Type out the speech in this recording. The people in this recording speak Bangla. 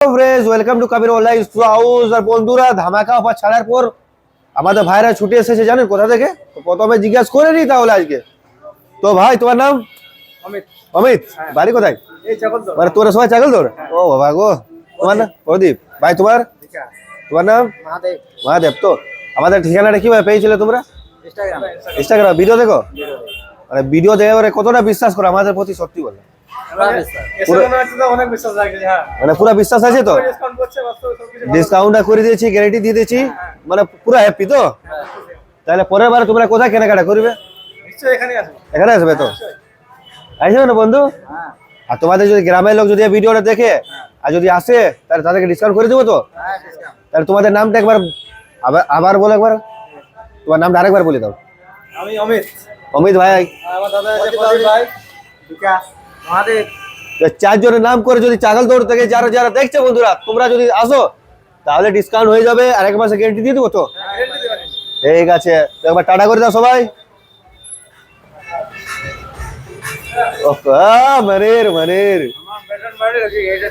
Friends welcome to Kabir online house. আর বন্ধুরা, ধামাকা অফার ছাড়ার পর আমাদের ভাইরা ছুটে এসেছে, জানেন কোথা থেকে? তো প্রথমে জিজ্ঞাসা করে নি তাহলে আজকে। তো ভাই, তোমার নাম? অমিত। অমিত। হ্যাঁ। বাড়ি কোথায়? এই চাকলদহ। মানে তোরা সবাই চাকলদহ? ও বাবা গো। তোমার নাম? প্রদীপ। ভাই তোমার? বিকাশ। তোমার নাম? মহাদেব। মহাদেব। তো আমাদের ঠিকানাটা কিভাবে পেয়েছিলে তোমরা? ইনস্টাগ্রাম। ইনস্টাগ্রাম ভিডিও দেখো? মানে ভিডিও দেখে পরে কতটা বিশ্বাস করো আমাদের প্রতি, সত্যি বলো? অনেক বিশ্বাস রাখি। হ্যাঁ, মানে পুরো বিশ্বাস আছে তো? ডিসকাউন্ট করছে, বাস্তবে সবকিছু ভালো। ডিসকাউন্টটা করে দিয়েছি, গ্যারান্টি দিয়ে দিয়েছি, মানে পুরো হ্যাপি তো? তাহলে পরের বার তোমরা কোথায় কেনাকাটা করবে? নিশ্চয়ই এখানে আসবো। এখানে আসবে তো? আসবে না বন্ধু? হ্যাঁ, আর তোমাদের যদি গ্রামের লোক যদি এই ভিডিওটা দেখে আর যদি আসে, তাহলে তাদেরকে ডিসকাউন্ট করে দেবো তো? হ্যাঁ, ডিসকাউন্ট। তাহলে তোমাদের নামটা একবার আবার আবার বলো, একবার তোমার নামটা আরেকবার বলে দাও। আমি অমিত। অমিত ভাই। আর আমার দাদা আছে প্রদীপ ভাই, বিকাশ, মহাদেব। চারজনের নাম করে যদি চাকলদহ থেকে যারা যারা দেখছে বন্ধুরা, তোমরা যদি আসো তাহলে ডিসকাউন্ট হয়ে যাবে, আর এক মাসে গ্যারান্টি দিয়ে দেবো তো? গ্যারান্টি দেবেন। ঠিক আছে, তো একবার টাটা করে দাও সবাই। ওহ, মনের মনের আমার বেটার বাড়ি আছে, এটা